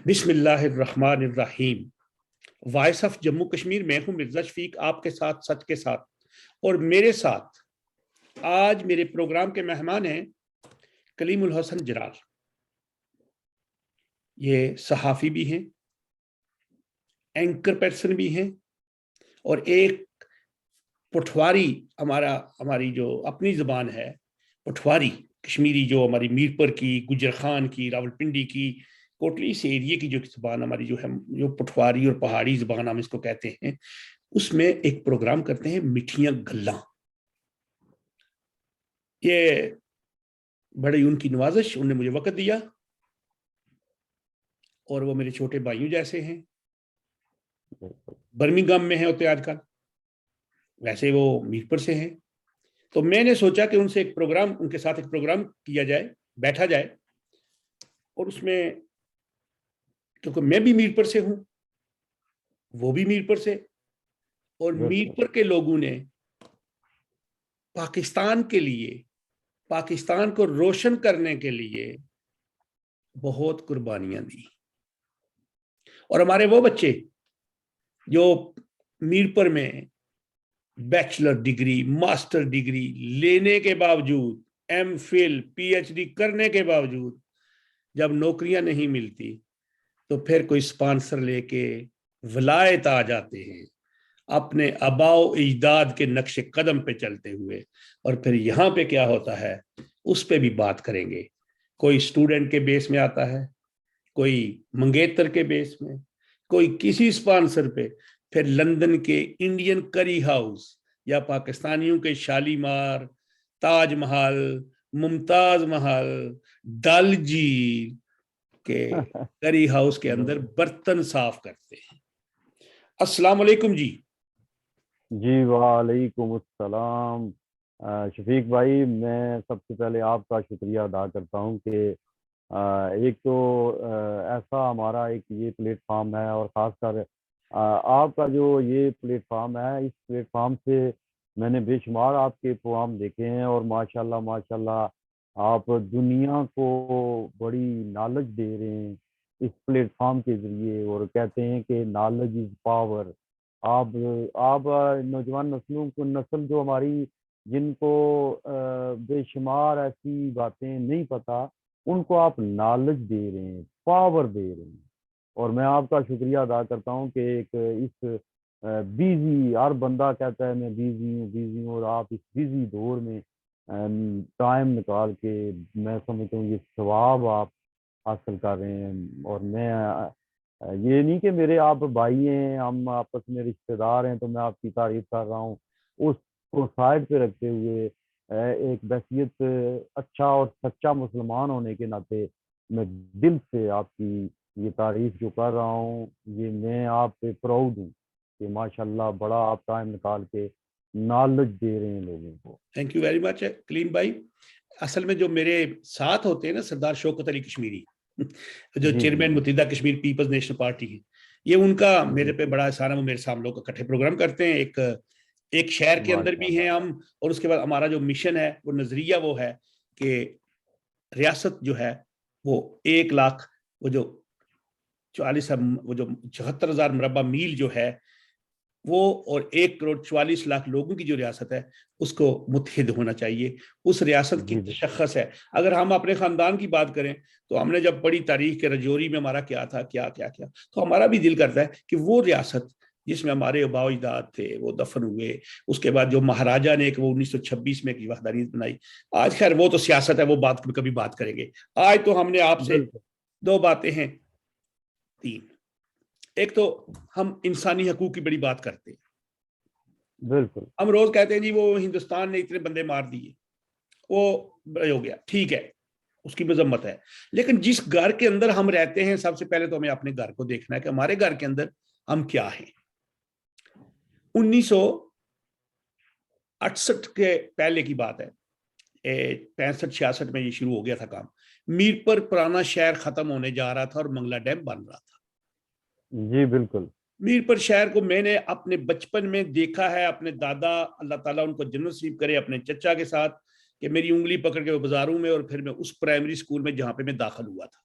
बिस्मिल्लाहिर्रहमानिर्रहीम। Voice of Jammu Kashmir, मैं हूं मिर्जा शफीक, आपके साथ सच के साथ। और मेरे साथ आज मेरे प्रोग्राम के मेहमान हैं कलीमुल हसन जरार। ये सहाफ़ी भी हैं, एंकर पर्सन भी हैं, और एक पठवारी, हमारी जो अपनी ज़बान है पठवारी कश्मीरी, जो हमारी मीरपुर की, गुजर खान की, रावलपिंडी की, कोटली इस एरिए की जो ज़बान हमारी जो है, जो पठवारी और पहाड़ी ज़बान हम इसको कहते हैं, उसमें एक प्रोग्राम करते हैं मिठियां गल्ला। ये बड़ी उनकी नवाजिश, उनने मुझे वक्त दिया, और वो मेरे छोटे भाइयों जैसे हैं। बर्मिंघम में है होते आजकल, वैसे वो मीरपुर से हैं। तो मैंने सोचा कि उनसे एक प्रोग्राम, उनके साथ एक प्रोग्राम किया जाए, बैठा जाए। और उसमें क्योंकि मैं भी मीरपुर से हूं, वो भी मीरपुर से, और मीरपुर के लोगों ने पाकिस्तान के लिए, पाकिस्तान को रोशन करने के लिए बहुत कुर्बानियां दी। और हमारे वो बच्चे जो मीरपुर में बैचलर डिग्री, मास्टर डिग्री लेने के बावजूद, एमफिल, पीएचडी करने के बावजूद जब नौकरियां नहीं मिलती, तो फिर कोई स्पॉन्सर लेके विलायत आ जाते हैं, अपने आबाओ इजदाद के नक्शे कदम पे चलते हुए। और फिर यहाँ पे क्या होता है, उस पे भी बात करेंगे। कोई स्टूडेंट के बेस में आता है, कोई मंगेतर के बेस में, कोई किसी स्पॉन्सर पे, फिर लंदन के इंडियन करी हाउस या पाकिस्तानियों के शालीमार, ताजमहल, मुमताज महल, डल झील के करी हाउस के अंदर बर्तन साफ करते हैं। अस्सलाम वालेकुम जी। जी वालेकुम अस्सलाम। शफीक भाई, मैं सबसे पहले आपका शुक्रिया अदा करता हूँ कि एक तो ऐसा हमारा एक ये प्लेटफॉर्म है, और ख़ासकर आपका जो ये प्लेटफॉर्म है, इस प्लेटफॉर्म से मैंने बेशुमार आपके प्रोग्राम देखे हैं, और माशाल्लाह माशाल्लाह आप दुनिया को बड़ी नॉलेज दे रहे हैं इस प्लेटफॉर्म के ज़रिए। और कहते हैं कि नॉलेज इज़ पावर। आप आप नौजवान नस्ल जो हमारी, जिनको बेशुमार ऐसी बातें नहीं पता, उनको आप नॉलेज दे रहे हैं, पावर दे रहे हैं। और मैं आपका शुक्रिया अदा करता हूँ कि एक इस बिजी, हर बंदा कहता है मैं बिजी हूँ, और आप इस बिजी दौर में टाइम निकाल के, मैं समझता हूँ ये सवाब आप हासिल कर रहे हैं। और मैं ये नहीं कि मेरे आप भाई हैं, हम आपस में रिश्तेदार हैं तो मैं आपकी तारीफ कर रहा हूँ, उसको साइड पे रखते हुए एक बहसियत अच्छा और सच्चा मुसलमान होने के नाते मैं दिल से आपकी ये तारीफ जो कर रहा हूँ, ये मैं आप पे प्राउड हूँ कि माशाल्लाह बड़ा आप टाइम निकाल के नॉलेज दे रहे हैं लोगों को। Thank you very much Kaleem भाई। असल में जो मेरे साथ होते हैं ना, सरदार शौकत अली कश्मीरी, जो जी जी chairman Muttahida Kashmir People's National Party है, ये उनका मेरे जी। पे बड़ा एहसान है। वो मेरे साथ हम लोग इकट्ठे प्रोग्राम करते हैं, एक शहर के अंदर भी हैं माशाल्लाह। हम। और उसके बाद हमारा जो मिशन है, वो नजरिया वो है कि रियासत जो है वो 1 लाख, वो जो 40, वो जो 74,000 मुरबा मील जो है वो, और 1 करोड़ 44 लाख लोगों की जो रियासत है, उसको मुत्तहिद होना चाहिए। उस रियासत की जी जी तशख्खुस है। अगर हम अपने खानदान की बात करें, तो हमने जब पढ़ी तारीख के रजौरी में हमारा क्या था, क्या क्या क्या, तो हमारा भी दिल करता है कि वो रियासत जिसमें हमारे आबा अजदाद थे वो दफन हुए, उसके बाद जो महाराजा ने एक वो 1926 में एक वहदानियत बनाई। आज खैर वो तो सियासत है, वो बात कभी बात करेंगे। आज तो हमने आपसे बिल्कुल दो बातें हैं, तीन। एक तो हम इंसानी हकूक की बड़ी बात करते हैं। बिल्कुल। हम रोज कहते हैं जी वो हिंदुस्तान ने इतने बंदे मार दिए, वो हो गया, ठीक है, उसकी मजम्मत है। लेकिन जिस घर के अंदर हम रहते हैं, सबसे पहले तो हमें अपने घर को देखना है कि हमारे घर के अंदर हम क्या हैं। 1968 के पहले की बात है, 65-66 में ये शुरू हो गया था काम। मीरपुर पुराना शहर खत्म होने जा रहा था और मंगला डैम बन रहा था। जी बिल्कुल। मीरपुर शहर को मैंने अपने बचपन में देखा है, अपने दादा, अल्लाह ताला उनको जन्नत नसीब करे, अपने चचा के साथ, कि मेरी उंगली पकड़ के वो बाजारों में, और फिर मैं उस प्राइमरी स्कूल में जहाँ पे मैं दाखिल हुआ था।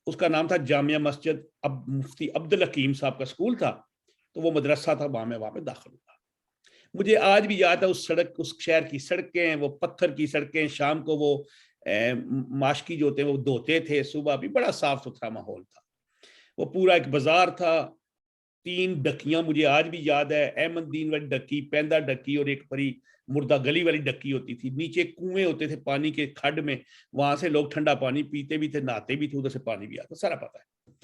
उसका नाम था जामिया मस्जिद, अब मुफ्ती अब्दुल हकीम साहब का स्कूल था, तो वो मदरसा था, वहां मैं वहां पे दाखिल हुआ। मुझे आज भी याद है उस सड़क, उस शहर की सड़कें, वो पत्थर की सड़कें, शाम को वो माशकी जो होते हैं वो धोते थे, सुबह भी बड़ा साफ सुथरा माहौल था। वो पूरा एक बाजार था, 3 डक्कियां मुझे आज भी याद है, अहमद दीन वाली डक्की, पैंदा डक्की, और एक बड़ी मुर्दा गली वाली डक्की होती थी। नीचे कुएं होते थे पानी के खड्ड में, वहां से लोग ठंडा पानी पीते भी थे, नहाते भी थे, उधर से पानी भी आता, सारा पता है।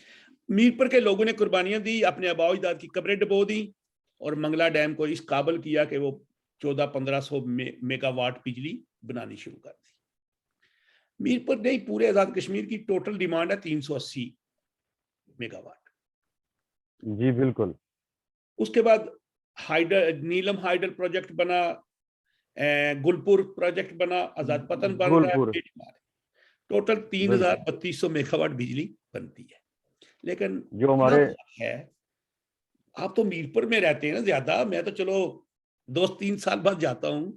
मीरपुर के लोगों ने कुर्बानियां दी, अपने आबाओ अजदाद की कब्रें डबो दी, और मंगला डैम को इस काबिल किया कि वो 1400-1500 मेगावाट बिजली बनानी शुरू कर दी। मीरपुर नहीं, पूरे आजाद कश्मीर की टोटल डिमांड है 380 मेगावाट। जी बिल्कुल। उसके बाद हाइडर, नीलम हाइडर प्रोजेक्ट बना, गुलपुर प्रोजेक्ट बना, आजाद पतन बन रहा गुलपुर। है, टोटल बिल्कुल। 3200 मेगावाट बिजली बनती है। लेकिन जो क्या हमारे बात है, आप तो मीरपुर में रहते हैं ना ज्यादा, मैं तो चलो 2-3 साल बाद जाता हूं,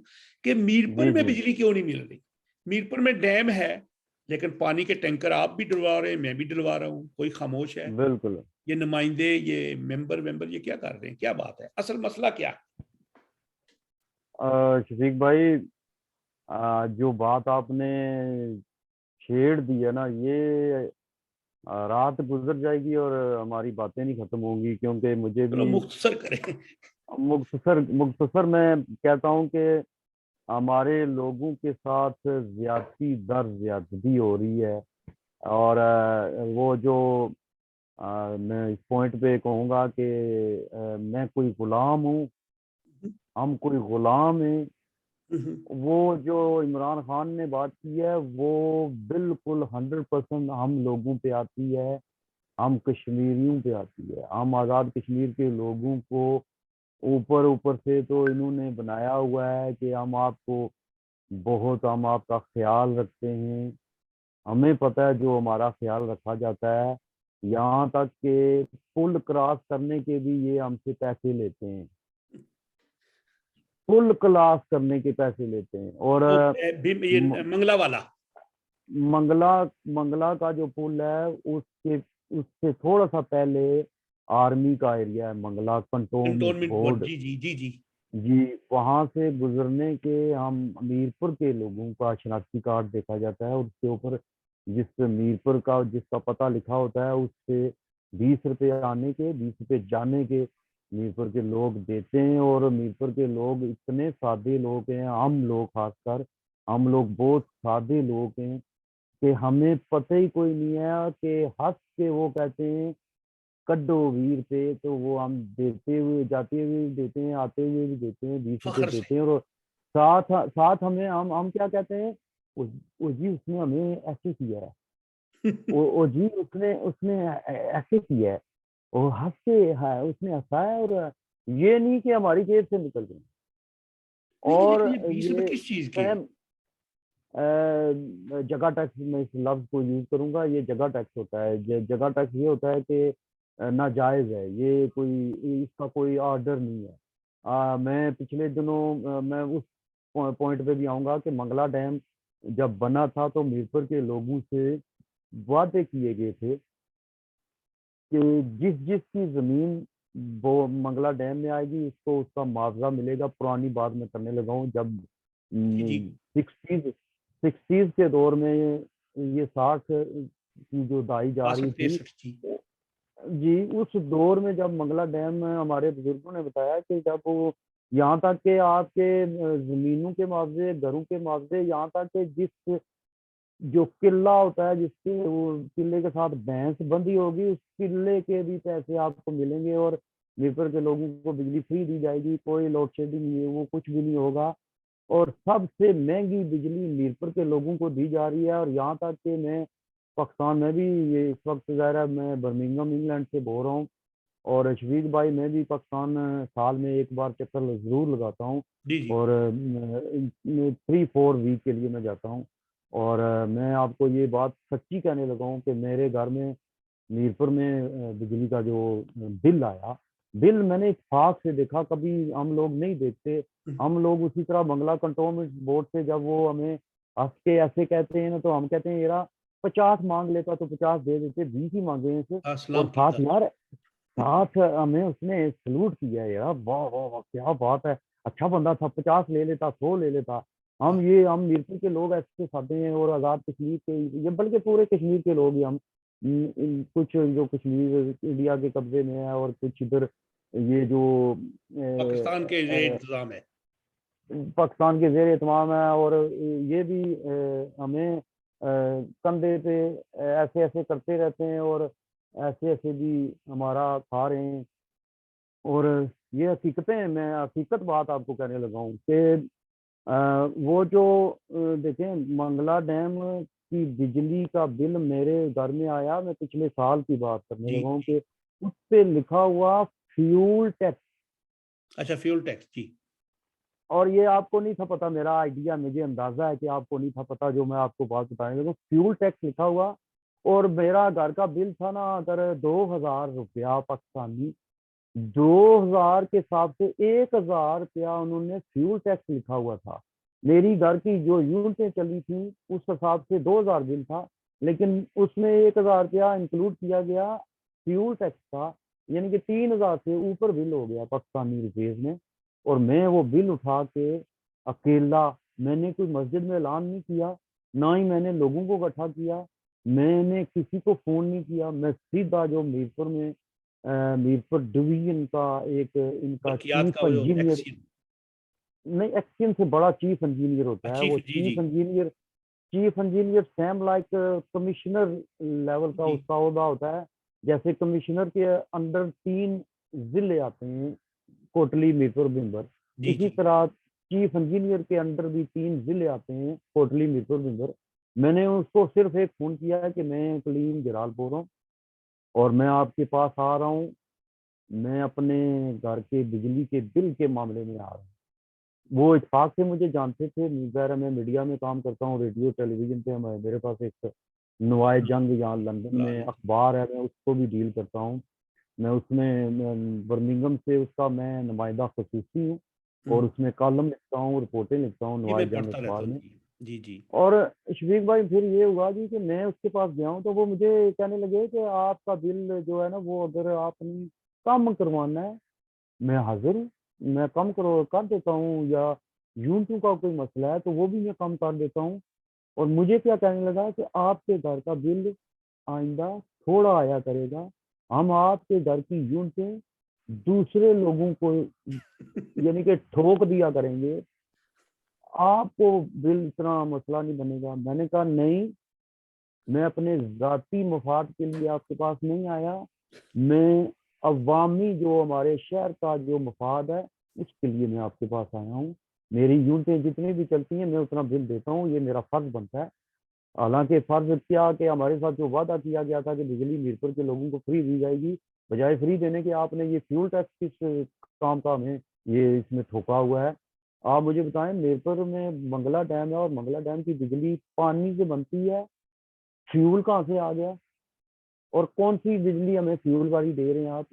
कि मीरपुर जी में जी बिजली क्यों नहीं मिल रही। मीरपुर में डैम है, लेकिन पानी के टैंकर आप भी डलवा रहे हैं, मैं भी डलवा रहा हूँ, कोई खामोश है। बिल्कुल। ये नुमाइंदे, ये मेंबर ये क्या कर रहे हैं, क्या बात है, असल मसला क्या है? शफीक भाई, जो बात आपने छेड़ दी है ना, ये रात गुजर जाएगी और हमारी बातें नहीं खत्म होंगी, क्योंकि मुझे चलो भी मुख्तसर करें। मुख्तसर मुख्तसर मैं कहता हूँ कि हमारे लोगों के साथ ज्यादती दर ज्यादती हो रही है। और वो जो मैं इस पॉइंट पे कहूँगा कि मैं कोई गुलाम हूँ, हम कोई गुलाम हैं। वो जो इमरान खान ने बात की है वो बिल्कुल 100% हम लोगों पे आती है, हम कश्मीरियों पे आती है। हम आज़ाद कश्मीर के लोगों को ऊपर ऊपर से तो इन्होंने बनाया हुआ है कि हम आपको बहुत, हम आपका ख्याल रखते हैं। हमें पता है जो हमारा ख्याल रखा जाता है। यहाँ तक कि पुल क्रॉस करने के भी ये हमसे पैसे लेते हैं, पुल क्रॉस करने के पैसे लेते हैं। और वो ये म- मंगला वाला मंगला मंगला का जो पुल है उसके उससे थोड़ा सा पहले आर्मी का एरिया है, Mangla cantonment cantonment board, board. जी जी जी जी। जी, वहां से गुजरने के हम मीरपुर के लोगों का शनाख्ती कार्ड देखा जाता है, और उसके ऊपर जिस पे मीरपुर का जिसका पता लिखा होता है उससे 20 रुपये आने के, 20 रुपये जाने के मीरपुर के लोग देते हैं। और मीरपुर के लोग इतने सादे लोग हैं, हम लोग खासकर, हम लोग बहुत सादे लोग हैं कि हमें पता ही कोई नहीं है कि हंस के वो कहते हैं कड्डो वीर पे, तो वो हम देते हुए, जाते हुए भी देते हैं, आते हुए भी देते हैं, 20 रुपये फखर से। देते हैं। और साथ साथ हमें हम क्या कहते हैं, वो जी उसने हमें ऐसे किया है, वो जी उसने उसने ऐसे किया है, वो हंस के है, उसने हंसा है। और ये नहीं कि हमारी जेब से निकल गए। नहीं, और लेकिन ये 20 रुपए ये किस चीज के? मैं जगह टैक्स में इस लफ्ज को यूज करूंगा, ये जगह टैक्स होता है। जगह टैक्स ये होता है कि नाजायज है, ये कोई, इसका कोई ऑर्डर नहीं है। मैं पिछले दिनों मैं उस पॉइंट पे भी आऊंगा कि मंगला डैम जब बना था तो मीरपुर के लोगों से वादे किए गए थे कि जिस जिसकी जमीन वो मंगला डैम में आएगी उसको उसका मुआवजा मिलेगा। पुरानी बात मैं करने लगा हूँ, जब जी जी। 60s के दौर में ये 60 की जो दाई जा रही 62 थी, 63 जी। जी उस दौर में जब मंगला डैम, हमारे बुजुर्गों ने बताया कि जब वो, यहाँ तक के आपके जमीनों के मुआवजे, घरों के मुआवजे, यहाँ तक के जिस जो किला होता है जिसके वो किले के साथ भैंस बंधी होगी उस किले के भी पैसे आपको मिलेंगे। और मीरपुर के लोगों को बिजली फ्री दी जाएगी, कोई लोड शेडिंग नहीं है, वो कुछ भी नहीं होगा। और सबसे महंगी बिजली मीरपुर के लोगों को दी जा रही है। और यहाँ तक कि मैं पाकिस्तान में भी, ये इस वक्त ज़ाहिर मैं बर्मिंघम इंग्लैंड से बोल रहा हूँ, और शफीक भाई मैं भी पाकिस्तान साल में एक बार चक्कर ज़रूर लगाता हूँ। जी जी। और 3-4 वीक के लिए मैं जाता हूँ। और मैं आपको ये बात सच्ची कहने लगा हूँ कि मेरे घर में मीरपुर में बिजली का जो बिल आया, बिल मैंने इत्तेफाक से देखा, कभी हम लोग नहीं देखते। हम लोग उसी तरह बंगला कंटोनमेंट बोर्ड से जब वो हमें हंस के ऐसे कहते हैं ना, तो हम कहते हैं यार 50 मांग लेता तो 50 दे देते, 20 ही मांगे हैं इसे। और सलाम साथ किया। यार, साथ हमें उसने सलूट किया यार, वाह वाह वाह क्या बात है। अच्छा बंदा था, 50 ले लेता, 100 ले लेता। हम मिर्ची के लोग ऐसे साधे हैं, और आजाद कश्मीर के, ये बल्कि पूरे कश्मीर के लोग ही हम, कुछ जो कश्मीर इंडिया के कब्जे में है, और कुछ इधर ये जो पाकिस्तान के ये अ, इंतजाम है। पाकिस्तान के जेर एहतमाम है। और ये भी हमें कंधे पे ऐसे ऐसे करते रहते हैं, और ऐसे ऐसे भी हमारा खा रहे हैं। और ये हकीकतें हैं, मैं हकीकत बात आपको कहने लगा हूँ कि वो जो देखें, मंगला डैम की बिजली का बिल मेरे घर में आया, मैं पिछले साल की बात करने जी लगा हूँ, जी। कि उस पे लिखा हुआ फ्यूल टैक्स। अच्छा, फ्यूल टैक्स जी। और ये आपको नहीं था पता, मेरा आइडिया, मुझे अंदाजा है कि आपको नहीं था पता, जो मैं आपको बात बताएंगे, तो फ्यूल टैक्स लिखा हुआ। और मेरा घर का बिल था ना, अगर 2,000 रुपया पाकिस्तानी, 2,000 के हिसाब से 1,000 रुपया उन्होंने फ्यूल टैक्स लिखा हुआ था। मेरी घर की जो यूनिटें चली थी उस हिसाब से 2,000 बिल था, लेकिन उसमें 1,000 रुपया इंक्लूड किया गया फ्यूल टैक्स का, यानी कि 3,000 से ऊपर बिल हो गया पाकिस्तानी रुपीज में। और मैं वो बिल उठा के अकेला, मैंने कोई मस्जिद में ऐलान नहीं किया, ना ही मैंने लोगों को इकट्ठा किया, मैंने किसी को फोन नहीं किया, मैं सीधा जो मीरपुर में मीरपुर डिवीजन का एक इनका बल्कियात का चीफ वो जो इंजीनियर, एक्सियन। नहीं एक्सचेंज से बड़ा चीफ इंजीनियर होता है, चीफ वो जी जी। Chief engineer same like commissioner level का जी उसका ओहदा होता है। जैसे कमिश्नर के अंडर 3 जिले आते हैं, कोटली, मीरपुर, भिंबर। जी इसी जी। तरह चीफ इंजीनियर के अंडर भी 3 जिले आते हैं, कोटली, मीरपुर, भिंबर। मैंने उसको सिर्फ एक फोन किया है कि मैं कलीम जलाल बोल रहा हूँ, और मैं आपके पास आ रहा हूँ, मैं अपने घर के बिजली के बिल के मामले में आ रहा हूँ। वो इत्तेफाक से मुझे जानते थे, ज़ाहिर है मैं मीडिया में काम करता हूँ, रेडियो टेलीविजन पे मेरे पास एक नवाए जंग यहाँ लंदन में अखबार है, मैं उसको भी डील करता हूँ। मैं उसमें बर्मिंगम से उसका मैं नुमाइंदा खसूसी हूँ, और उसमें कॉलम लिखता हूँ, रिपोर्टें लिखता हूँ ये नवाए मैं जंग पढ़ता रहता अखबार हूँ में। जी। जी जी। और शफीक भाई, फिर ये हुआ जी कि मैं उसके पास गया हूँ, तो वो मुझे कहने लगे कि आपका बिल जो है ना, वो अगर आपने कम करवाना है, मैं हाजिर हूँ, मैं कम करो कर देता हूँ, या यूनिटों का कोई मसला है तो वो भी मैं कम कर देता हूँ। और मुझे क्या कहने लगा कि आपके घर का बिल आइंदा थोड़ा आया करेगा, हम आपके घर की यूनिटें दूसरे लोगों को यानी कि ठोक दिया करेंगे, आपको बिल इतना मसला नहीं बनेगा। मैंने कहा नहीं, मैं अपने जाती मफाद के लिए आपके पास नहीं आया, मैं अवामी जो हमारे शहर का जो मफाद है उसके लिए मैं आपके पास आया हूँ। मेरी यूनिटें जितनी भी चलती हैं मैं उतना बिल देता हूँ, ये मेरा फर्ज बनता है। हालांकि फर्ज क्या कि हमारे साथ जो वादा किया गया था कि बिजली मीरपुर के लोगों को फ्री दी जाएगी, बजाय फ्री देने के आपने ये फ्यूल टैक्स किस काम का हमें ये इसमें ठोका हुआ है। आप मुझे बताएं, मीरपुर में मंगला डैम है, और मंगला डैम की बिजली पानी से बनती है, फ्यूल कहाँ से आ गया, और कौन सी बिजली हमें फ्यूल वाली दे रहे हैं आप।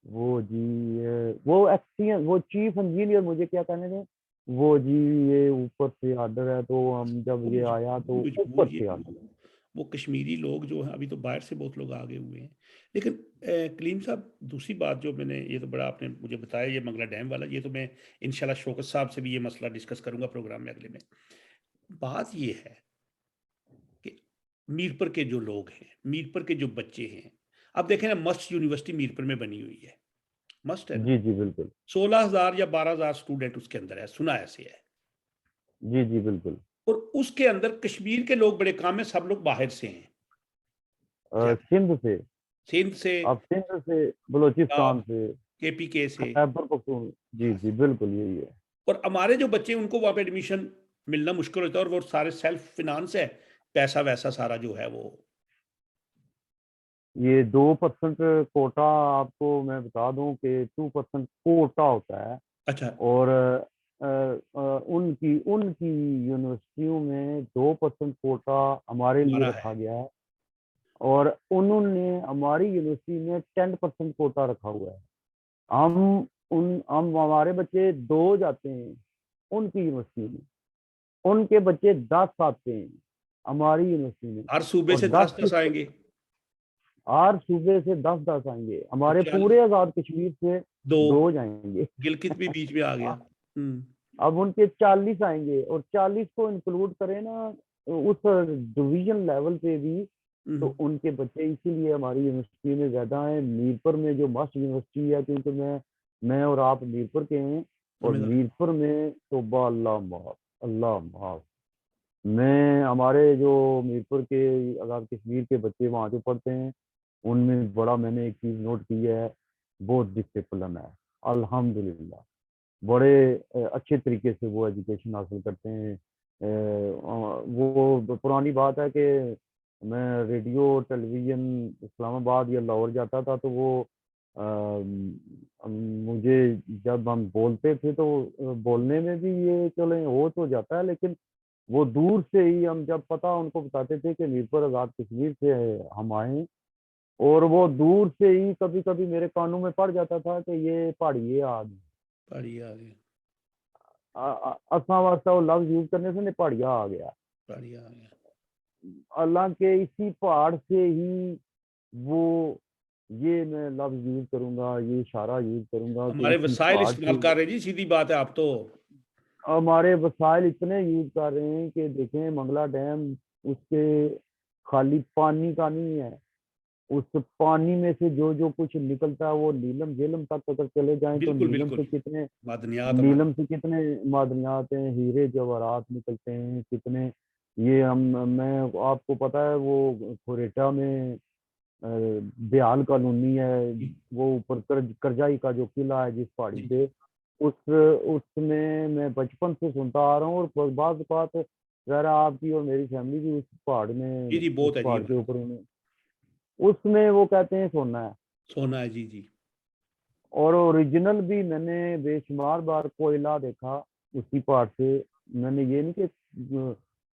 वो जी वो एक्सपीरियंस, वो चीफ इंजीनियर मुझे क्या कहने थे, वो जी ये ऊपर से आर्डर है, तो हम जब वो ये आया तो मजबूर ऊपर ये से आर्डर है। वो कश्मीरी लोग जो हैं, अभी तो बाहर से बहुत लोग आगे हुए हैं। लेकिन कलीम साहब, दूसरी बात जो मैंने, ये तो बड़ा आपने मुझे बताया, ये मंगला डैम वाला, ये तो मैं इंशाल्लाह शौकत साहब से भी ये मसला डिस्कस करूंगा प्रोग्राम में अगले में। बात ये है कि मीरपुर के जो लोग हैं, मीरपुर के जो बच्चे हैं, अब देखें ना, मस्ट यूनिवर्सिटी मीरपुर में बनी हुई है, मस्ट है ना। जी जी बिल्कुल। 16,000 या 12,000 स्टूडेंट उसके अंदर है, सुना ऐसे है। जी जी बिल्कुल। और उसके अंदर कश्मीर के लोग बड़े कम है, सब लोग बाहर से हैं ज्यादा। सिंध से, सिंध से आप सिंध से, बलूचिस्तान पंजाब, से, केपीके से। खैबर पख्तून, जी बस। जी बिल्कुल यही है। और हमारे जो बच्चे, उनको वहाँ पे एडमिशन मिलना मुश्किल होता है, और वो सारे सेल्फ फिनांस है, पैसा वैसा सारा जो है वो। ये 2% कोटा, आपको मैं बता दूं कि 2% कोटा होता है। अच्छा। और उनकी उनकी यूनिवर्सिटियों में 2% कोटा हमारे लिए हमारा रखा है। गया है, और उन्होंने हमारी यूनिवर्सिटी में 10% कोटा रखा हुआ है। हम हमारे बच्चे 2 जाते हैं उनकी यूनिवर्सिटी में, उनके बच्चे 10 आते हैं। हमारी यूनिवर्सिटी में। हर सूबे और से 10 10-10 आएंगे, हर सूबे से 10-10 आएंगे, तो हमारे 40, पूरे आजाद कश्मीर से 2, 2 जाएंगे। गिलगित भी बीच में आ गया। अब उनके 40 आएंगे, और 40 को इंक्लूड करें ना उस डिवीजन लेवल पे भी, तो हम्म, उनके बच्चे इसीलिए हमारी यूनिवर्सिटी में ज्यादा हैं। मीरपुर में जो मस्त यूनिवर्सिटी है, क्योंकि मैं और आप मीरपुर के हैं, और समझ रहा। मीरपुर में तौबा अल्लाह माफ, अल्लाह माफ। मैं हमारे जो मीरपुर के आजाद कश्मीर के बच्चे वहाँ जो पढ़ते हैं, उनमें बड़ा मैंने एक चीज नोट की है, बहुत डिसिप्लिन है अल्हम्दुलिल्लाह। बड़े अच्छे तरीके से वो एजुकेशन हासिल करते हैं। वो पुरानी बात है कि मैं रेडियो टेलीविजन इस्लामाबाद या लाहौर जाता था, तो वो मुझे जब हम बोलते थे तो बोलने में भी ये चले हो तो जाता है, लेकिन वो दूर से ही हम जब पता उनको बताते थे कि मीरपुर आजाद कश्मीर से हम आए, और वो दूर से ही कभी कभी मेरे कानों में पड़ जाता था कि ये पहाड़ी है आदमी। पहाड़ी आ गया, असा वास्ता वो लफ्ज यूज करने से पहाड़िया आ गया। पहाड़ी आ गया। हालांकि इसी पहाड़ से ही वो, ये मैं लफ्ज यूज करूंगा, ये इशारा यूज करूंगा कि हमारे इसी वसाइल पहाड़ इस्तेमाल से कर रहे जी, सीधी बात है। आप तो हमारे वसाइल इतने यूज कर रहे हैं कि देखें मंगला डैम, उसके खाली पानी का नहीं है, उस पानी में से जो जो कुछ निकलता है वो नीलम झेलम तक अगर चले जाएं तो बिल्कुल बिल्कुल, मादनियात हमारे। नीलम से कितने मादनियात हैं, हीरे जवाहरात निकलते हैं कितने। ये हम मैं आपको पता है वो खोरेटा में दयाल कॉलोनी है, जी वो ऊपर करजाई का जो किला है जिस पहाड़ी जी जी पे, उस उसमें मैं बचपन से सुनता आ रहा हूँ, और बात बात जरा आपकी और मेरी फैमिली भी उस पहाड़ में, जी जी, उस बहुत है जी पहाड़ के हमारे। ऊपर उन्हें, उसमें वो कहते हैं सोना है। सोना है जी जी। और ओरिजिनल भी मैंने बेशुमार बार कोयला देखा उसी पहाड़ से। मैंने ये नहीं कि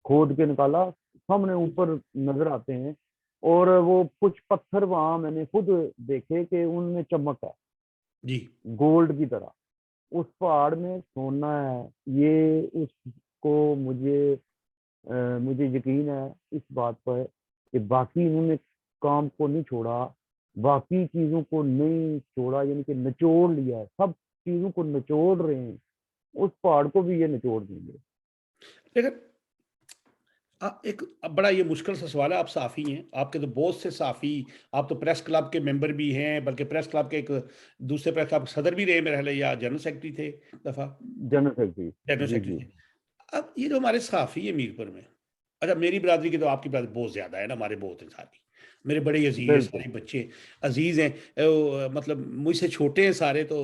खोद के निकाला, सामने ऊपर नजर आते हैं। और वो कुछ पत्थर वहां मैंने खुद देखे कि उनमें चमक है, जी गोल्ड की तरह। उस पहाड़ में सोना है, ये उसको मुझे यकीन है इस बात पर कि बाकी इन्होंने काम को नहीं छोड़ा, बाकी चीजों को नहीं छोड़ा, यानी कि निचोड़ लिया है, सब चीजों को निचोड़ रहे हैं, उस पहाड़ को भी ये निचोड़ देंगे। लेकिन एक अब बड़ा ये मुश्किल सा सवाल है। आप साफ़ी हैं, आपके तो बहुत से साफ़ी, आप तो प्रेस क्लब के मेंबर भी हैं, बल्कि प्रेस क्लब के एक दूसरे प्रेस क्लब के सदर भी रहे मेरे ख्याल है, या जनरल सेक्रेटरी थे दफ़ा, जनरल सेक्रेटरी। जनरल जी सेक्रेटरी जी। थे। अब ये जो हमारे साफ़ी है मीरपुर में, अच्छा मेरी बिरादरी की तो आपकी बिरादरी बहुत ज़्यादा है ना, हमारे बहुत हैं साथी, मेरे बड़े अज़ीज़ हैं, बिल्कुल। सारे बच्चे अज़ीज़ हैं। मतलब मुझसे छोटे हैं सारे तो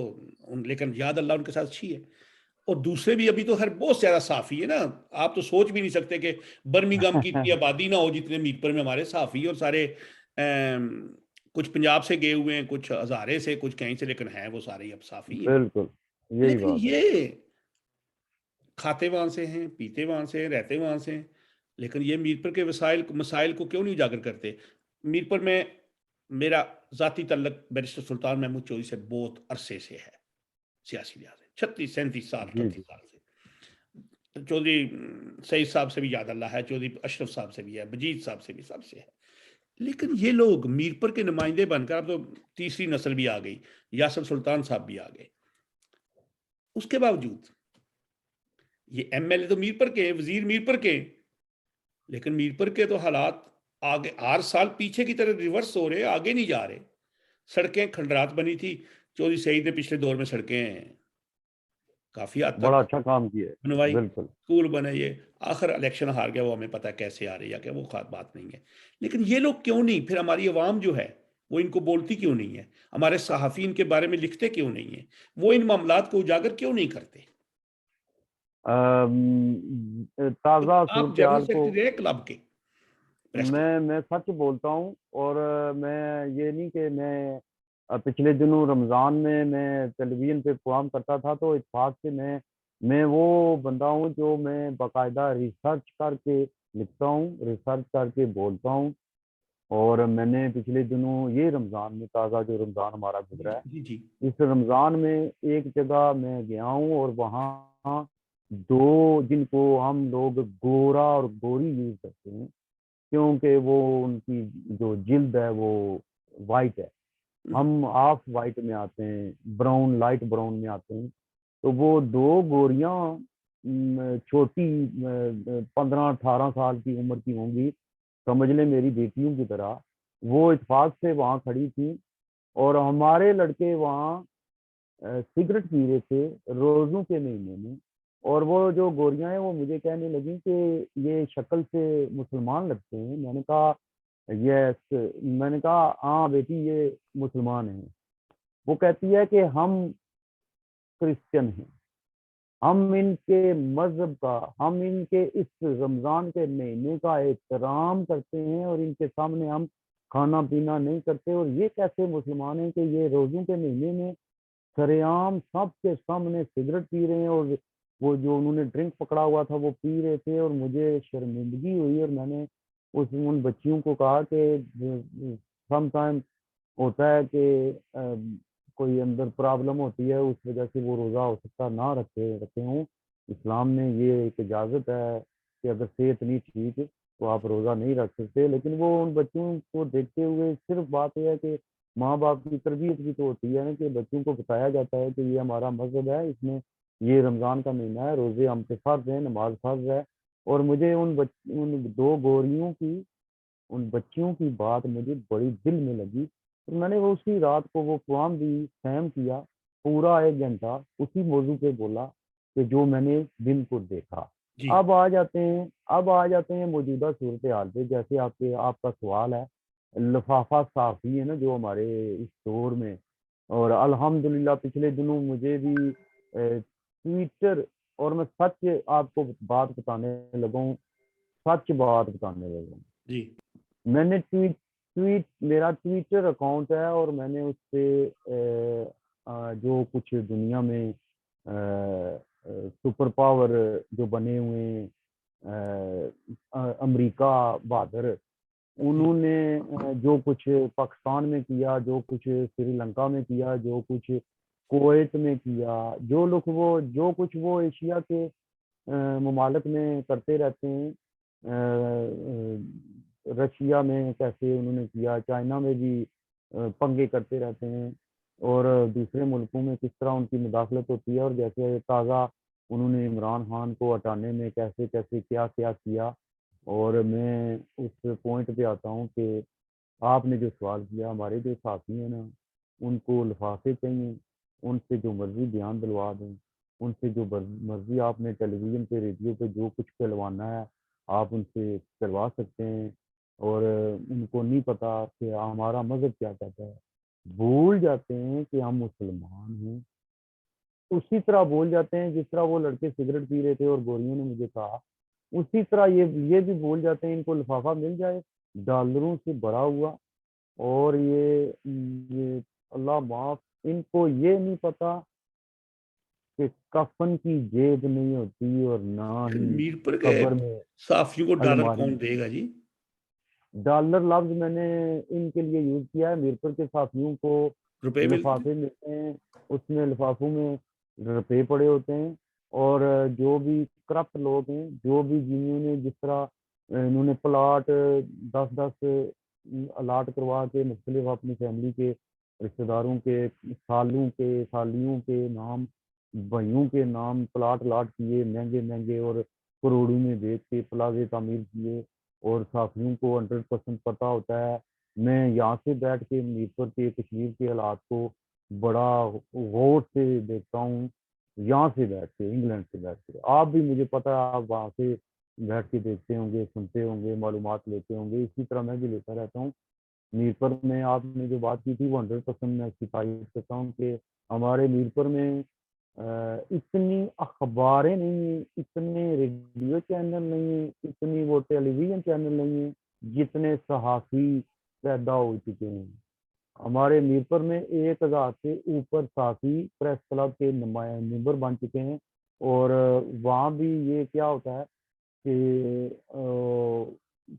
लेकिन याद अल्लाह उनके साथ अच्छी है। और दूसरे भी अभी तो खैर बहुत ज़्यादा साफ़ी है ना, आप तो सोच भी नहीं सकते कि बर्मिंघम की इतनी आबादी ना हो जितने मीरपुर में हमारे साफ़ी, और सारे कुछ पंजाब से गए हुए हैं, कुछ हज़ारे से, कुछ कहीं से, लेकिन हैं वो सारे ही अब साफ़ी हैं। बिल्कुल यही लेकिन बात है। ये खाते वहाँ से हैं, पीते वहाँ से हैं, रहते वहाँ से हैं, लेकिन ये मीरपुर के वसाइल मसाइल को क्यों नहीं उजागर करते? मीरपुर में मेरा ज़ाती तल्लक बैरिस्टर सुल्तान महमूद चौधरी से बहुत अरसे से है, सियासी लिहाज से 36-37 साल, जी 38 जी। साल से। चौधरी सईद साहब से भी याद अल्लाह है, चौधरी अशरफ साहब से भी है, मजीद साहब से भी, सबसे है। लेकिन ये लोग मीरपुर के नुमाइंदे बनकर, अब तो तीसरी नस्ल भी आ गई, यासर सुल्तान साहब भी आ गए, उसके बावजूद ये एमएलए तो मीरपुर के हैं, वजीर मीरपुर के हैं, लेकिन मीरपुर के तो हालात आगे हर साल पीछे की तरह रिवर्स हो रहे, आगे नहीं जा रहे। सड़कें खंडरात बनी थी, चौधरी सईद ने पिछले दौर में सड़कें काफ़ी हद बड़ा तक अच्छा काम किया है। बनवाई, बिल्कुल। स्कूल बने। ये आखिर इलेक्शन हार गया, वो हमें पता है कैसे आ रही है, क्या वो खास बात नहीं है। लेकिन ये लोग क्यों नहीं, फिर हमारी आवाम जो है वो इनको बोलती क्यों नहीं है, हमारे सहाफ़ी इनके बारे में लिखते क्यों नहीं है, वो इन मामलात को उजागर क्यों नहीं करते? ताज़ा आप सूरत जनरल हाल को सेक्रेटरी रहे क्लब के, प्रेस क्लब। मैं सच बोलता हूँ। और मैं ये नहीं कि मैं पिछले दिनों रमज़ान में मैं टेलीविज़न पे प्रोग्राम करता था, तो इत्तेफाक से मैं वो बंदा हूँ जो मैं बाकायदा रिसर्च करके लिखता हूँ, रिसर्च करके बोलता हूँ। और मैंने पिछले दिनों ये रमज़ान में, ताज़ा जो रमज़ान हमारा जी गुजरा है, जी जी। इस रमज़ान में एक जगह मैं गया हूँ, और वहाँ दो जिनको हम लोग गोरा और गोरी यूज करते हैं, क्योंकि वो उनकी जो जिल्द है वो वाइट है, हम ऑफ वाइट में आते हैं, ब्राउन, लाइट ब्राउन में आते हैं। तो वो दो गोरियां छोटी 15-18 साल की उम्र की होंगी, समझ ले मेरी बेटियों की तरह, वो इत्तेफाक से वहां खड़ी थी। और हमारे लड़के वहाँ सिगरेट पी रहे थे रोजों के महीने में। और वो जो गोरियां हैं वो मुझे कहने लगी कि ये शक्ल से मुसलमान लगते हैं। मैंने कहा यस, मैंने कहा हाँ बेटी ये मुसलमान हैं। वो कहती है कि हम क्रिश्चियन हैं, हम इनके मजहब का, हम इनके इस रमजान के महीने का एहतराम करते हैं और इनके सामने हम खाना पीना नहीं करते। और ये कैसे मुसलमान हैं कि ये रोजों के महीने में सरेआम सबके सामने सिगरेट पी रहे हैं, और वो जो उन्होंने ड्रिंक पकड़ा हुआ था वो पी रहे थे। और मुझे शर्मिंदगी हुई और मैंने उन बच्चियों को कहा कि सम टाइम होता है कि कोई अंदर प्रॉब्लम होती है, उस वजह से वो रोज़ा हो सकता ना रखे रखे हों। इस्लाम में ये एक इजाज़त है कि अगर सेहत नहीं ठीक तो आप रोज़ा नहीं रख सकते। लेकिन वो उन बच्चों को देखते हुए सिर्फ बात यह है कि माँ बाप की तरबियत भी तो होती है ना, कि बच्चों को बताया जाता है कि ये हमारा मजहब है, इसमें ये रमज़ान का महीना है, रोज़े हम पे फ़र्ज़ हैं, नमाज फ़र्ज़ है। और मुझे उन दो गोरियों की, उन बच्चियों की बात मुझे बड़ी दिल में लगी। तो मैंने वो उसी रात को वो कुरान भी सहम किया, पूरा 1 घंटा उसी मौजू पे बोला कि जो मैंने दिन को देखा। जी अब आ जाते हैं मौजूदा सूरत हाल पे। जैसे आपका सवाल है, लिफाफा साफ़ी है ना जो हमारे इस दौर में, और अल्हम्दुलिल्लाह पिछले दिनों मुझे भी ट्विटर, और मैं सच आपको बात बताने लगा हूँ, सच बात बताने लगा हूँ। जी मैंने ट्वीट ट्वीट मेरा ट्विटर अकाउंट है और मैंने उस पे जो कुछ दुनिया में सुपर पावर जो बने हुए हैं, अमेरिका बहादुर, उन्होंने जो कुछ पाकिस्तान में किया, जो कुछ श्रीलंका में किया, जो कुछ कुवैत में किया, जो कुछ वो एशिया के ममालिक में करते रहते हैं, रशिया में कैसे उन्होंने किया, चाइना में भी पंगे करते रहते हैं, और दूसरे मुल्कों में किस तरह उनकी मुदाखलत होती है। और जैसे ताज़ा उन्होंने इमरान खान को हटाने में कैसे कैसे क्या क्या किया। और मैं उस पॉइंट पे आता हूँ कि आपने जो सवाल किया, हमारे जो साथी हैं ना, उनको लिफाफे चाहिए, उनसे जो मर्जी बयान दिलवा दें, उनसे जो मर्जी आपने टेलीविज़न पे, रेडियो पे जो कुछ करवाना है आप उनसे करवा सकते हैं। और उनको नहीं पता कि हमारा मज़हब क्या कहता है, भूल जाते हैं कि हम मुसलमान हैं। उसी तरह भूल जाते हैं जिस तरह वो लड़के सिगरेट पी रहे थे और गोरियों ने मुझे कहा, उसी तरह ये भी भूल जाते हैं, इनको लिफाफा मिल जाए डॉलरों से भरा हुआ, और ये अल्लाह माफ, इनको ये नहीं पता कि कफन की जेब नहीं होती और ना लेकिन ही मीरपुर के कब्र में साफियों को डॉलर अलमारी। कौन देगा जी? डॉलर लफ्ज मैंने इनके लिए यूज किया है, मीरपुर के साथियों को रुपए मिलते हैं। लिफाफे मिलते हैं, उसमें लिफाफों में रुपए पड़े होते हैं। और जो भी करप्ट लोग हैं, जो भी जिन्होंने जिस तरह इन्होंने प्लाट 10-10 अलाट करवा के मुख्तलिफ अपनी फैमिली के रिश्तेदारों के, सालों के, सालियों के नाम, भाइयों के नाम प्लाट अलाट किए महंगे महंगे, और करोड़ों में बेच के प्लाजे तामीर किए। और साथियों को 100% पता होता है। मैं यहाँ से बैठ के मीरपुर के, कश्मीर के हालात को बड़ा गौर से देखता हूँ, यहाँ से बैठ के, इंग्लैंड से बैठ के। आप भी, मुझे पता है आप वहाँ से बैठ के देखते होंगे, सुनते होंगे, मालूमात लेते होंगे, इसी तरह मैं भी लेता रहता हूँ। मीरपुर में आपने जो बात की थी वो 100% मैं इसकी तारीफ करता हूँ कि हमारे मीरपुर में इतनी अखबारें नहीं है, इतने रेडियो चैनल नहीं है, इतनी वो टेलीविजन चैनल नहीं है जितने सहाफ़ी पैदा हो चुके हैं। हमारे मीरपुर में 1000 से ऊपर सहाफ़ी प्रेस क्लब के मेंबर बन चुके हैं। और वहाँ भी ये क्या होता है कि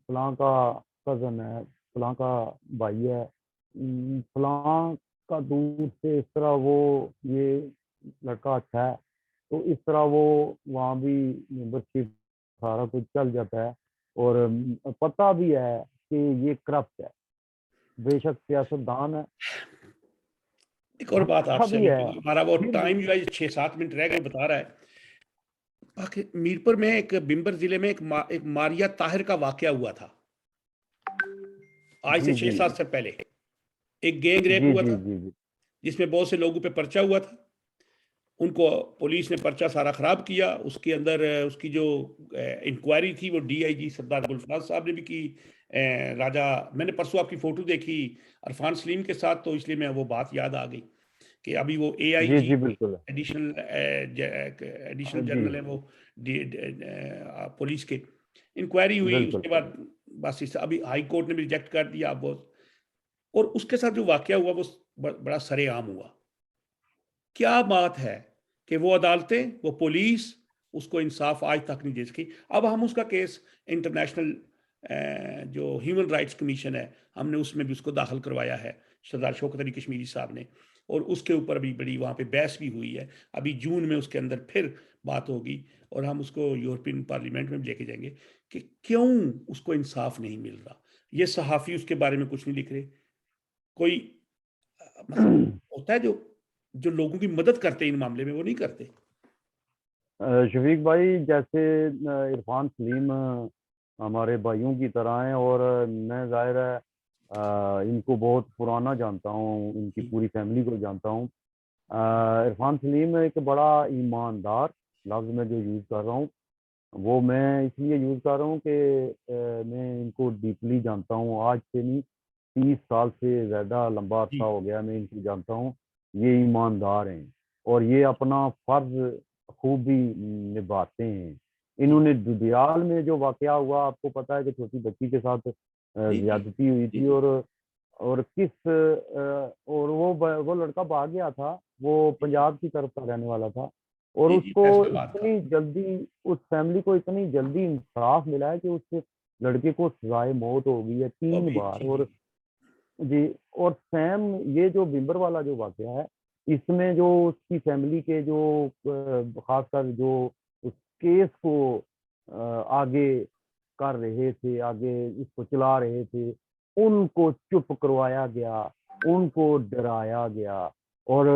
फलां का कज़न है, फलां का भाई है, फलां का दूर से इस तरह वो ये लड़का अच्छा है, तो इस तरह वो वहाँ भी मेंबरशिप सारा कुछ चल जाता है। और पता भी है कि ये करप्ट है, बेशक सियासतदान है, एक और बात पता आपसे भी अभी है, हमारा वो फिर भी टाइम जो है 6-7 मिनट रह गए बता रहा है। मीरपुर में एक बिम्बर जिले में एक मारिया ताहिर का वाकया हुआ था आज से जी छह जी सात साल पहले। एक गैंग रेप जी हुआ जी था जी जी जिसमें बहुत से लोगों पे पर्चा हुआ था। उनको पुलिस ने पर्चा सारा खराब किया। उसके अंदर उसकी जो इंक्वायरी थी वो डीआईजी सरदार गुलफाज साहब ने भी की। राजा, मैंने परसों आपकी फोटो देखी अरफान सलीम के साथ, तो इसलिए मैं वो बात याद आ गई कि अभी वो जी एआईजी जी बिल्कुल। एडिशनल एडिशनल जी जनरल है वो पुलिस के। इंक्वायरी हुई बिल्कुल। उसके बाद बस इस अभी हाई कोर्ट ने भी रिजेक्ट कर दिया अब वो। और उसके साथ जो वाकया हुआ वो बड़ा सरेआम हुआ। क्या बात है कि वो अदालतें, वो पुलिस उसको इंसाफ आज तक नहीं दे सकी। अब हम उसका केस इंटरनेशनल जो ह्यूमन राइट्स कमीशन है हमने उसमें भी उसको दाखिल करवाया है सरदार शौकत अली कश्मीरी साहब ने। और उसके ऊपर अभी बड़ी वहाँ पे बहस भी हुई है। अभी जून में उसके अंदर फिर बात होगी और हम उसको यूरोपियन पार्लियामेंट में भी लेके जाएंगे कि क्यों उसको इंसाफ नहीं मिल रहा। ये सहाफ़ी उसके बारे में कुछ नहीं लिख रहे। कोई मतलब होता है जो जो लोगों की मदद करते हैं इन मामले में वो नहीं करते। शफीक भाई, जैसे इरफान सलीम हमारे भाइयों की तरह हैं, और मैं जाहिर है इनको बहुत पुराना जानता हूँ, इनकी जी पूरी फैमिली को जानता हूँ। इरफान सलीम एक बड़ा ईमानदार लफ्ज़ में जो यूज़ कर रहा हूँ, वो मैं इसलिए यूज़ कर रहा हूँ कि मैं इनको डीपली जानता हूँ। आज से नहीं, 30 साल से ज़्यादा लंबा जी अरसा हो गया मैं इनको जानता हूँ। ये ईमानदार हैं और ये अपना फ़र्ज़ खूबी निभाते हैं। जी इन्होंने दुदियाल में जो वाक़या हुआ, आपको पता है कि छोटी बच्ची के साथ जी जी ज़्यादती हुई जी थी, जी और और वो लड़का भाग गया था, वो जी पंजाब की तरफ का रहने वाला था, और जी जी उसको फैसलाबाद का। इतनी जल्दी, उस फैमिली को इतनी जल्दी इंसाफ मिला है कि उस लड़के को सजाए मौत हो गई है वो 3 अभी बार। जी जी और जी, और सेम ये जो बिम्बर वाला जो वाक़या है, इसमें जो उसकी फैमिली के जो ख़ासकर जो उस केस को आगे कर रहे थे, आगे इसको चला रहे थे, उनको चुप करवाया गया, उनको डराया गया। और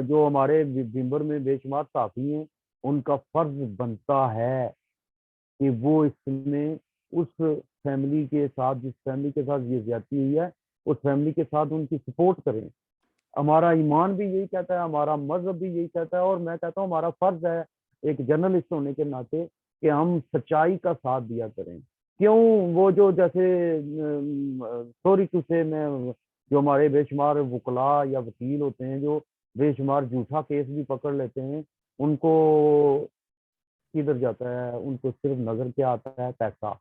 जो हमारे बिम्बर में बेशुमार साथी हैं, उनका फ़र्ज़ बनता है कि वो इसमें उस फैमिली के साथ, जिस फैमिली के साथ ये ज़्यादती हुई है, उस फैमिली के साथ उनकी सपोर्ट करें। हमारा ईमान भी यही कहता है, हमारा मज़हब भी यही कहता है, और मैं कहता हूँ हमारा फ़र्ज़ है एक जर्नलिस्ट होने के नाते कि हम सच्चाई का साथ दिया करें। क्यों वो जो जैसे सॉरी टू से मैं, जो हमारे बेशुमार वुकला या वकील होते हैं जो बेशुमार झूठा केस भी पकड़ लेते हैं, उनको किधर जाता है, उनको सिर्फ नज़र क्या आता है, पैसा।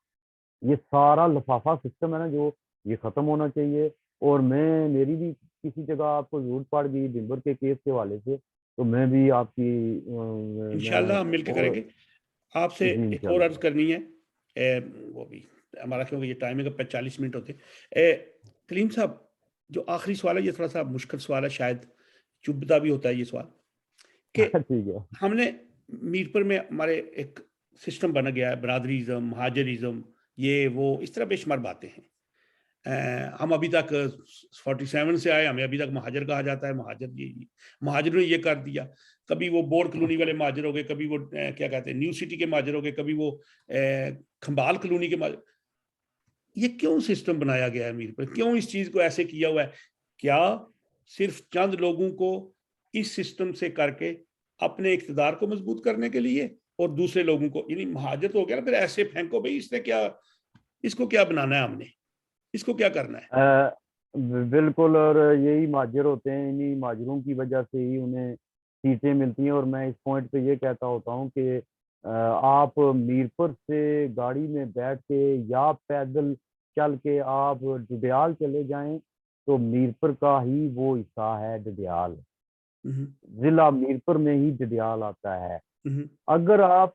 ये सारा लफाफा सिस्टम है ना, जो ये खत्म होना चाहिए। और मैं, मेरी भी किसी जगह आपको जरूरत पड़ गई दिनभर के केस के हवाले से, तो मैं भी आपकी मैं इंशाल्लाह हम मिलके और करेंगे। आपसे जी एक और अर्ज इंशाल्लाह। करनी है। वो भी हमारा क्योंकि ये टाइमिंग का 45 मिनट होते। कलीम साहब, जो आखिरी सवाल है ये थोड़ा सा मुश्किल सवाल है, शायद चुभता भी होता है ये सवाल कि ठीक है। हमने मीरपुर में हमारे एक सिस्टम बना गया है, बरादरीज़म, महाजरिज़म, ये वो इस तरह बेशुमार बातें हैं। हम अभी तक 47 से आए, हमें अभी तक महाजर कहा जाता है। महाजर ये महाजरों ने ये कर दिया। कभी वो बोर्ड कॉलोनी वाले महाजर हो गए, कभी वो क्या कहते हैं न्यू सिटी के महाजर हो गए, कभी वो खंबाल कॉलोनी के महाजर। ये क्यों सिस्टम बनाया गया है मीर पर? क्यों इस चीज को ऐसे किया हुआ है? क्या सिर्फ चंद लोगों को इस सिस्टम से करके अपने इक़्तिदार को मजबूत करने के लिए, और दूसरे लोगों को यानी महाजर तो हो गया ना, फिर ऐसे फेंको भाई, इसने क्या, इसको क्या बनाना है हमने, इसको क्या करना है? बिल्कुल, और यही माजिर होते हैं, इन्हीं माजिरों की वजह से ही उन्हें सीटें मिलती हैं। और मैं इस पॉइंट पे ये कहता होता हूँ कि आप मीरपुर से गाड़ी में बैठ के या पैदल चल के आप डडियाल चले जाएं, तो मीरपुर का ही वो हिस्सा है डडियाल। हम्म, जिला मीरपुर में ही डडियाल आता है। हम्म, अगर आप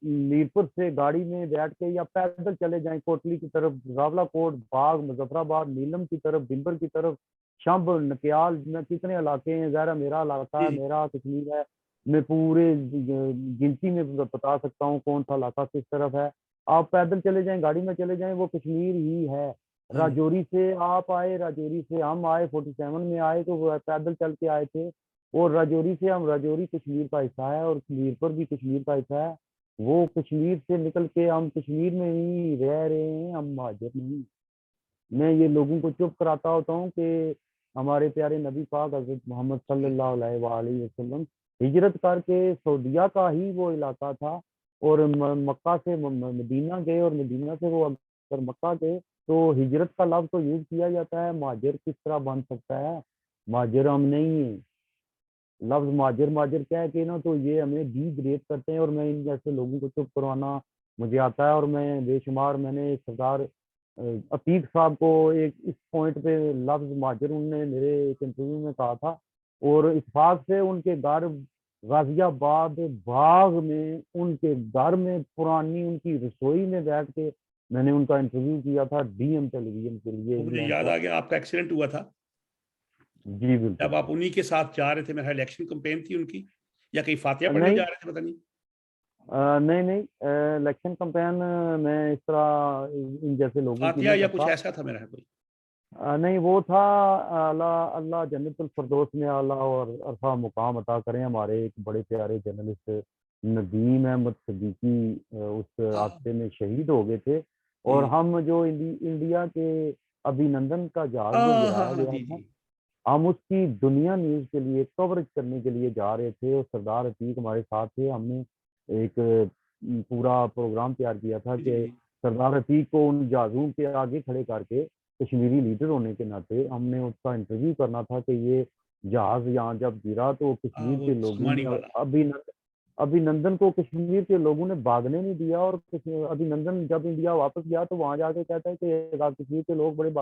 मीरपुर से गाड़ी में बैठ के या पैदल चले जाएं कोटली की तरफ, रावलाकोट, बाग, मुजफ्फराबाद, नीलम की तरफ, बिम्बर की तरफ, शंभ, नकियाल में कितने इलाके हैं, ज़रा मेरा इलाका जी है, जी मेरा कश्मीर है, मैं पूरे गिनती में बता सकता हूँ कौन सा इलाका किस तरफ है। आप पैदल चले जाएं, गाड़ी में चले जाएं, वो कश्मीर ही है। राजौरी से आप आए, राजौरी से हम आए, 47 में आए तो वो पैदल चल के आए थे। और राजौरी से हम, राजौरी कश्मीर का हिस्सा है और मीरपुर भी कश्मीर का हिस्सा है। वो कश्मीर से निकल के हम कश्मीर में ही रह रहे हैं, हम महाजर नहीं। मैं ये लोगों को चुप कराता होता हूँ कि हमारे प्यारे नबी पाक हजरत मोहम्मद सल्लल्लाहु अलैहि वसल्लम हिजरत करके सऊदीया का ही वो इलाका था और मक्का से मदीना गए, और मदीना से वो अगर मक्का गए तो हिजरत का लफ्ज तो यूज किया जाता है। महाजिर किस तरह बन सकता है? महाजिर हम नहीं है। लफ्ज माजिर माजिर कह के ना तो ये हमें डीग्रेड करते हैं, और मैं इन जैसे लोगों को चुप करवाना मुझे आता है। और मैं बेशुमार, मैंने सरदार अतीक साहब को एक इस पॉइंट पे लफ्ज माजिर उनने मेरे एक इंटरव्यू में कहा था, और इत्फाक से उनके घर गाजियाबाद बाग में, उनके घर में पुरानी उनकी रसोई में बैठ के मैंने उनका इंटरव्यू किया था डीएम टेलीविजन के लिए, तो मुझे इंग्लैंड याद का। आ गया, आपका एक्सीडेंट हुआ था जी बिल्कुल। जब आप उन्हीं के साथ जा रहे थे, मेरा इलेक्शन कैंपेन थी उनकी, या कहीं फातिया पढ़ने नहीं जा रहे थे, पता नहीं। नहीं नहीं, इलेक्शन कैंपेन मैं इस तरह इन जैसे लोगों की फातिया नहीं या कुछ करता। ऐसा था मेरा कोई। नहीं, वो था अल्लाह अल्लाह जन्नतुल फिरदौस में आला और अरफा मुकाम अता करें, हमारे एक बड़े प्यारे जर्नलिस्ट नदीम अहमद सिद्दीकी उस हाँ। हादसे में शहीद हो गए थे। और हम जो इंडिया के अभिनंदन का जहाज जो हाँ हाँ गिराया हाँ, गया जी था, जी। हम उसकी दुनिया न्यूज के लिए कवरेज करने के लिए जा रहे थे, और सरदार अतीक हमारे साथ थे। हमने एक पूरा प्रोग्राम तैयार किया था जी कि जी। सरदार अतीक को उन जहाजों के आगे खड़े करके, कश्मीरी लीडर होने के नाते हमने उसका इंटरव्यू करना था कि ये जहाज यहाँ जब गिरा तो हाँ, कश्मीर वो के लोगों सुमानी ने वाला। अभिनंदन को कश्मीर के लोगों ने भागने नहीं दिया। और अभिनंदन जब इंडिया वापस गया तो वहां जाके कहता है कि कश्मीर के लोग बड़े